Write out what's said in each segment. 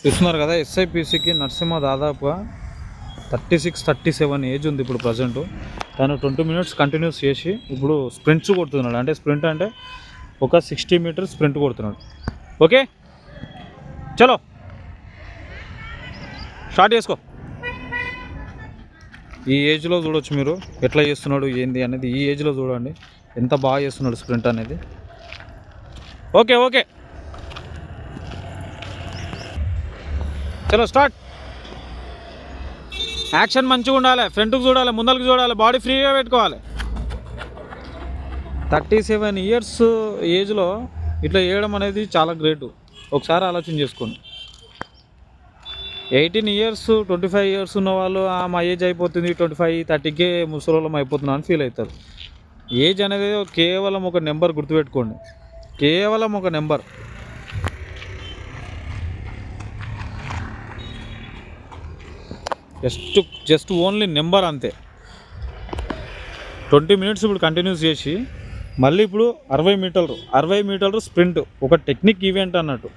చూస్తున్నారు కదా ఎస్ఐపిసికి నరసింహ దాదాపుగా 36-37 ఏజ్ ఉంది ఇప్పుడు ప్రజెంట్. తను 20 minutes కంటిన్యూస్ చేసి ఇప్పుడు స్ప్రింట్స్ కొడుతున్నాడు. అంటే స్ప్రింట్ అంటే ఒక 60 meters స్ప్రింట్ కొడుతున్నాడు. ఓకే చలో స్టార్ట్ చేసుకో. ఈ ఏజ్లో చూడవచ్చు మీరు ఎట్లా చేస్తున్నాడు ఏంది అనేది. ఈ ఏజ్లో చూడండి ఎంత బాగా చేస్తున్నాడు స్ప్రింట్ అనేది. ఓకే ఓకే చలో స్టార్ట్. యాక్షన్ మంచిగా ఉండాలి, ఫ్రంట్కి చూడాలి, ముందరికి చూడాలి, బాడీ ఫ్రీగా పెట్టుకోవాలి. 37 years ఏజ్లో ఇట్లా చేయడం అనేది చాలా గ్రేట్. ఒకసారి ఆలోచన చేసుకోండి. 18 years 25 years ఉన్న వాళ్ళు మా ఏజ్ అయిపోతుంది 25-30కే ముసలోళ్ళం అయిపోతున్నాం అని ఫీల్ అవుతారు. ఏజ్ అనేది కేవలం ఒక నెంబర్, గుర్తుపెట్టుకోండి, కేవలం ఒక నెంబర్. జస్ట్ ఓన్లీ నెంబర్ అంతే. 20 minutes ఇప్పుడు కంటిన్యూస్ చేసి మళ్ళీ ఇప్పుడు 60 మీటర్లు స్ప్రింట్. ఒక టెక్నిక్ ఈవెంట్ అన్నట్టు.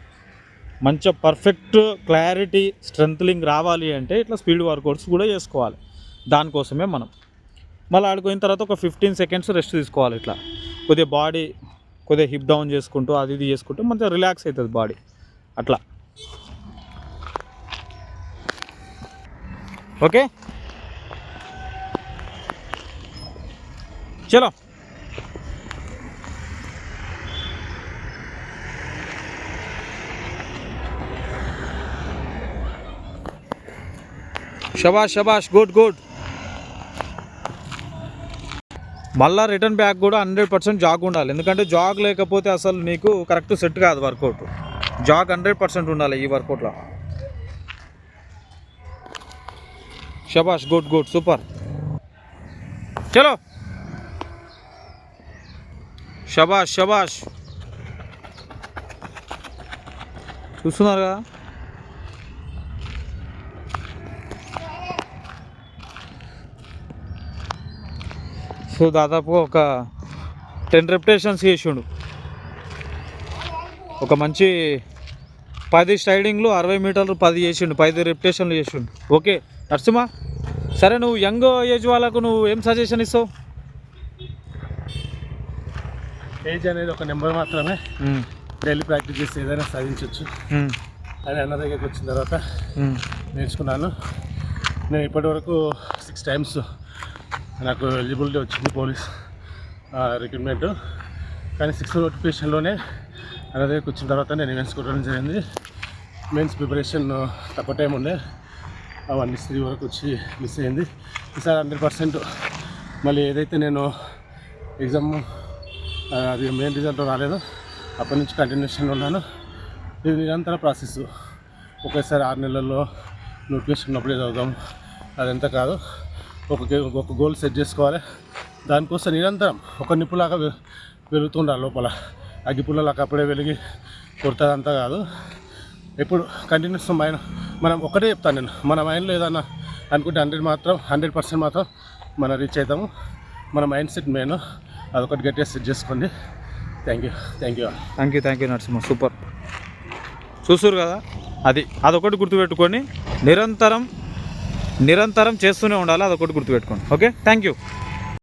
మంచిగా పర్ఫెక్ట్ క్లారిటీ స్ట్రెంత్లింగ్ రావాలి అంటే ఇట్లా స్పీడ్ వర్కౌట్స్ కూడా చేసుకోవాలి. దానికోసమే మనం మళ్ళీ ఆడుకోయిన తర్వాత ఒక 15 seconds రెస్ట్ తీసుకోవాలి. ఇట్లా కొద్దిగా బాడీ కొద్దిగా హిప్ డౌన్ చేసుకుంటూ అది ఇది చేసుకుంటూ మంచిగా రిలాక్స్ అవుతుంది బాడీ. అట్లా ఓకే చలో. శబాష్ శబాష్, గుడ్ గుడ్. మళ్ళీ రిటర్న్ బ్యాక్ కూడా 100% జాగ్ ఉండాలి. ఎందుకంటే జాగ్ లేకపోతే అసలు నీకు కరెక్ట్ సెట్ కాదు వర్కౌట్. జాగ్ 100% ఉండాలి ఈ వర్కౌట్లో. శబాష్, గుడ్ గుడ్, సూపర్. చలో శబాష్ శబాష్. చూస్తున్నారు కదా సో దాదాపు ఒక 10 repetitions చేసిండు. ఒక మంచి 10 స్ట్రైడింగ్లు 60 మీటర్లు 10 చేసిండు, 10 repetitions చేసిండు. ఓకే నరసింహ, సరే నువ్వు యంగ్ ఏజ్ వాళ్ళకు నువ్వు ఏం సజెషన్ ఇస్తావు? ఏజ్ అనేది ఒక నెంబర్ మాత్రమే. డైలీ ప్రాక్టీస్ చేస్తే ఏదైనా సాధించవచ్చు అని అన్న దగ్గరికి వచ్చిన తర్వాత నేర్చుకున్నాను. నేను ఇప్పటివరకు 6 times నాకు ఎలిజిబిలిటీ వచ్చింది పోలీస్ రిక్రూట్మెంట్. కానీ 6th notificationలోనే అన్న దగ్గరికి వచ్చిన తర్వాత నేను ఈవెంట్స్ కొట్టడం జరిగింది. మెయిన్స్ ప్రిపరేషన్ తక్కువ టైం ఉండే, 1-3 వరకు వచ్చి మిస్ అయింది. ఈసారి 100% మళ్ళీ ఏదైతే నేను ఎగ్జామ్ అది మెయిన్ రిజల్ట్ రాలేదో అప్పటి నుంచి కంటిన్యూషన్ ఉన్నాను. ఇది నిరంతర ప్రాసెస్. ఒకేసారి 6 నెలల్లో నోటిఫికేషన్ ఉన్నప్పుడే చదువుతాం, అదంతా కాదు. ఒక గోల్ సెట్ చేసుకోవాలి. దానికోసం నిరంతరం ఒక నిప్పులాగా వెలుగుతుండాలి లోపల. అగ్గిపుల్లలాగా అప్పుడే వెలిగి కొడతాదంతా కాదు. ఎప్పుడు కంటిన్యూస్ మనం ఒకటే చెప్తాను నేను, మన మైండ్లో ఏదన్నా అనుకుంటే 100% మాత్రం మనం రీచ్ అవుతాము. మన మైండ్ సెట్ మెయిన్, అదొకటి గట్టిగా సెట్ చేసుకోండి. Thank you Narasimha, super. చూసారు కదా, అదొకటి గుర్తుపెట్టుకొని నిరంతరం చేస్తూనే ఉండాలి. అదొకటి గుర్తుపెట్టుకోండి. Okay, thank you.